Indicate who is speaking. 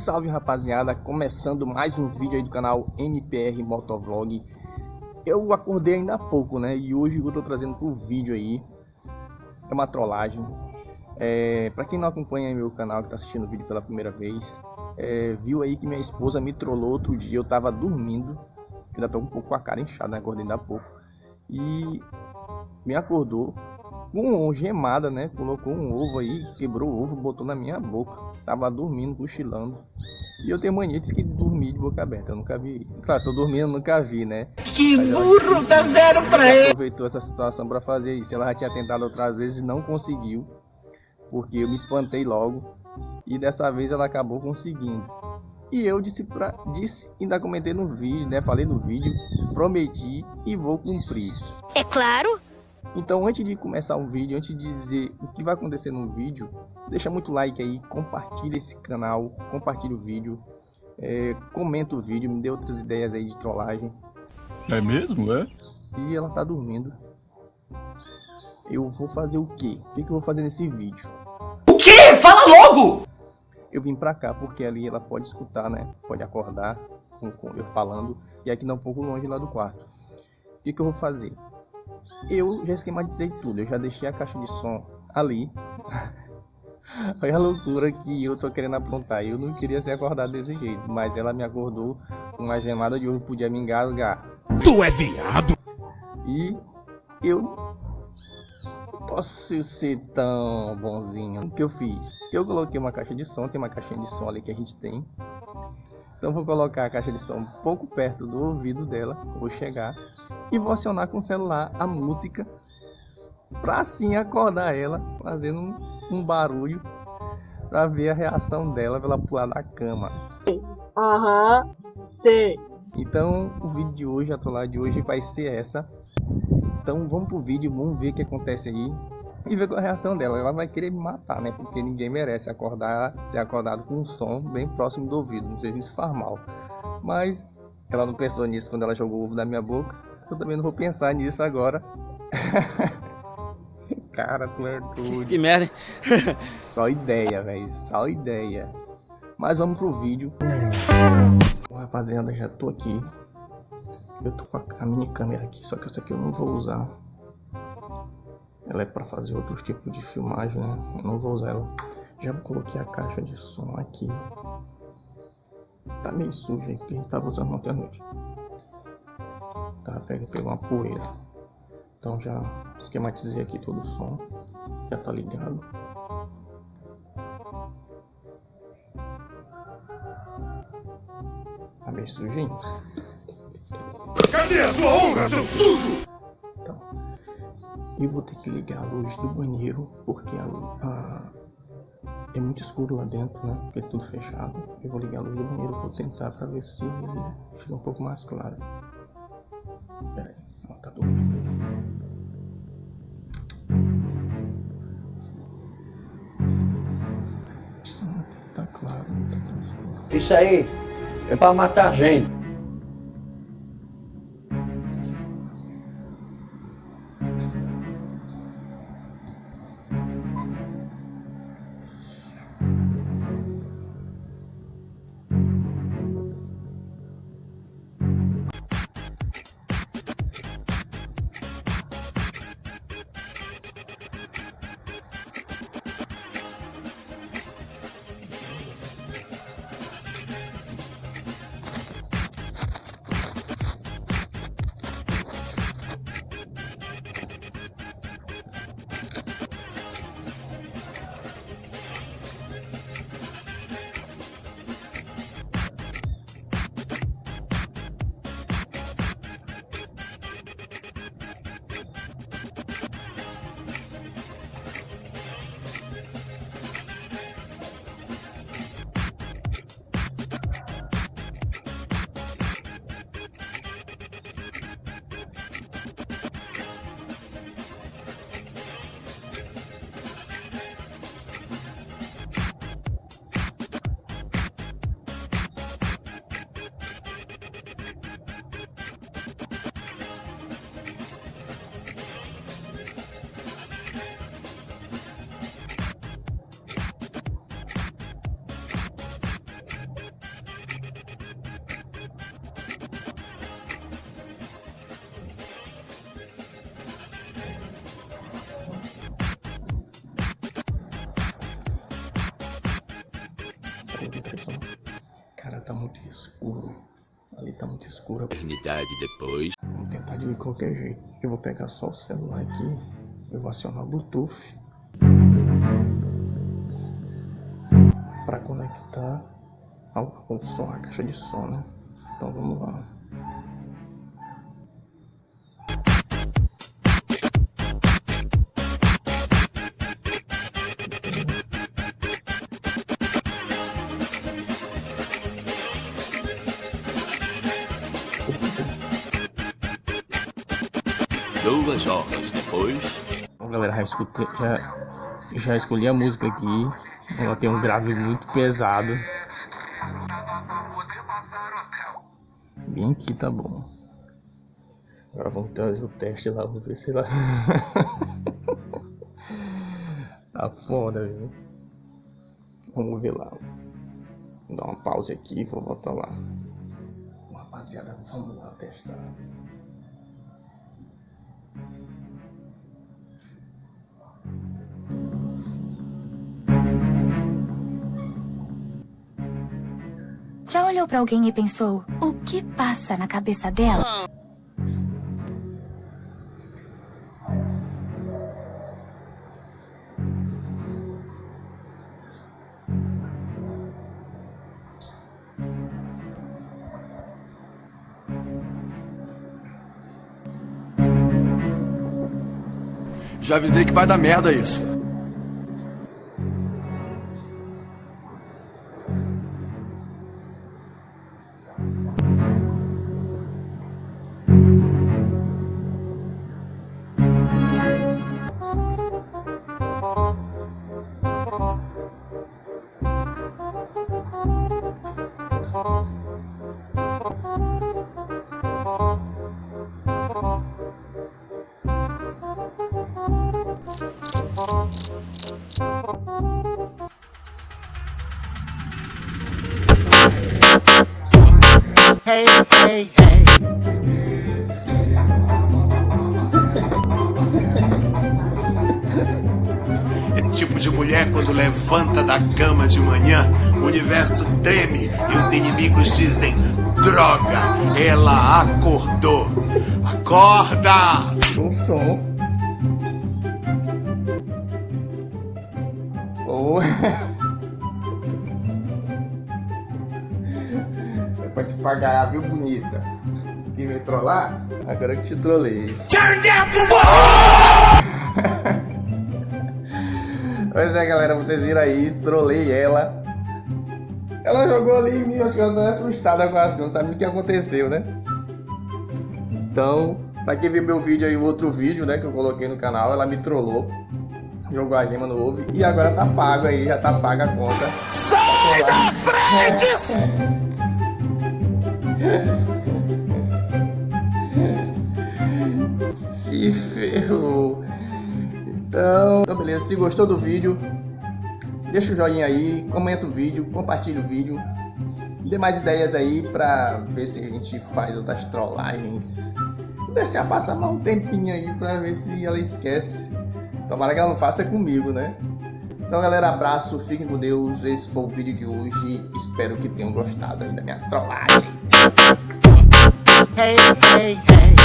Speaker 1: salve rapaziada, começando mais um vídeo aí do canal MPR Motovlog. Eu acordei ainda há pouco, né, e hoje eu tô trazendo pro vídeo aí, é uma trollagem. Pra quem não acompanha meu canal, que tá assistindo o vídeo pela primeira vez, viu aí que minha esposa me trollou outro dia. Eu tava dormindo, ainda tô um pouco com a cara inchada, né, acordei ainda há pouco, e me acordou com gemada, né? Colocou um ovo aí, quebrou o ovo, botou na minha boca. Tava dormindo, cochilando. E eu tenho mania de dormir de boca aberta. Eu nunca vi. Claro, tô dormindo, nunca vi, né?
Speaker 2: Que burro, dá zero pra ele.
Speaker 1: Aproveitou essa situação pra fazer isso. Ela já tinha tentado outras vezes e não conseguiu, porque eu me espantei logo. E dessa vez ela acabou conseguindo. E eu disse, ainda comentei no vídeo, né? Falei no vídeo, prometi e vou cumprir.
Speaker 3: É claro.
Speaker 1: Então, antes de começar o vídeo, antes de dizer o que vai acontecer no vídeo, deixa muito like aí, compartilha esse canal, compartilha o vídeo, comenta o vídeo, me dê outras ideias aí de trollagem.
Speaker 4: É mesmo, é?
Speaker 1: E ela tá dormindo. Eu vou fazer o quê? O que eu vou fazer nesse vídeo?
Speaker 2: O quê? Fala logo!
Speaker 1: Eu vim pra cá porque ali ela pode escutar, né? Pode acordar com eu falando, e aqui não um pouco longe lá do quarto. O que eu vou fazer? Eu já esquematizei tudo, eu já deixei a caixa de som ali. Olha a loucura que eu tô querendo aprontar. Eu não queria ser acordado desse jeito, mas ela me acordou com uma gemada de ovo, podia me engasgar.
Speaker 4: Tu é viado?
Speaker 1: E eu não posso ser tão bonzinho. O que eu fiz? Eu coloquei uma caixa de som, tem uma caixinha de som ali que a gente tem. Então vou colocar a caixa de som um pouco perto do ouvido dela, vou chegar e vou acionar com o celular a música pra assim acordar ela, fazendo um barulho pra ver a reação dela pra ela pular da cama.
Speaker 2: Aham, sei.
Speaker 1: Então o vídeo de hoje, a trollagem de hoje vai ser essa. Então vamos pro vídeo, vamos ver o que acontece aí e ver qual é a reação dela. Ela vai querer me matar, né? Porque ninguém merece ser acordado com um som bem próximo do ouvido. Não sei se isso faz mal, mas ela não pensou nisso quando ela jogou o ovo na minha boca. Eu também não vou pensar nisso agora. Cara, tu é doido.
Speaker 2: Que merda.
Speaker 1: Só ideia, velho. Só ideia. Mas vamos pro vídeo. Bom, rapaziada, já tô aqui. Eu tô com a mini câmera aqui, só que essa aqui eu não vou usar. Ela é para fazer outros tipos de filmagem, né? Eu não vou usar ela. Já coloquei a caixa de som aqui. Tá meio suja aí, porque a gente tava usando ontem à noite. Tá, pegou uma poeira. Então já esquematizei aqui todo o som. Já tá ligado. Tá meio sujinho.
Speaker 4: Cadê a sua honra, seu sujo?
Speaker 1: Então, eu vou ter que ligar a luz do banheiro, porque é muito escuro lá dentro, né? Porque é tudo fechado. Eu vou ligar a luz do banheiro, vou tentar pra ver se fica um pouco mais claro. Pera aí, ela tá dormindo. Tá claro.
Speaker 5: Isso aí é pra matar gente.
Speaker 1: só. Cara, tá muito escuro. Ali tá muito escuro.
Speaker 3: Eternidade depois.
Speaker 1: Vou tentar de qualquer jeito. Eu vou pegar só o celular aqui. Eu vou acionar o Bluetooth para conectar ao som, a caixa de som, né? Então vamos lá.
Speaker 3: Duas horas depois.
Speaker 1: Bom, galera, já escolhi a música aqui. Ela tem um grave muito pesado. Bem aqui tá bom. Agora vamos trazer o teste lá, vamos ver se lá. Tá foda, viu? Vamos ver lá. Vou dar uma pausa aqui e vou voltar lá. Rapaziada, vamos lá testar.
Speaker 6: Já olhou pra alguém e pensou, o que passa na cabeça dela?
Speaker 4: Já avisei que vai dar merda isso.
Speaker 2: Hey, hey, hey.
Speaker 4: Esse tipo de mulher, quando levanta da cama de manhã, o universo treme e os inimigos dizem: droga, ela acordou. Acorda!
Speaker 1: O som. Oh. Você pode pagar, viu, bonita? Quer me trollar? Agora que te trolei.
Speaker 4: Turn down for
Speaker 1: Pois é, galera, vocês viram aí, trolei ela. Ela jogou ali em mim, acho que ela tá assustada com as coisas, não sabe o que aconteceu, né? Então, pra quem viu meu vídeo aí, o outro vídeo, né, que eu coloquei no canal, ela me trollou. Jogou a gema no ovo e agora tá pago aí, já tá paga a conta.
Speaker 2: Sai da frente!
Speaker 1: Se ferrou. Então, beleza, se gostou do vídeo, deixa o joinha aí, comenta o vídeo, compartilha o vídeo, dê mais ideias aí pra ver se a gente faz outras trollagens. Deixa passar mais um tempinho aí pra ver se ela esquece. Tomara que ela não faça comigo, né? Então, galera, abraço, fiquem com Deus. Esse foi o vídeo de hoje. Espero que tenham gostado aí da minha trollagem.
Speaker 2: Hey, hey, hey.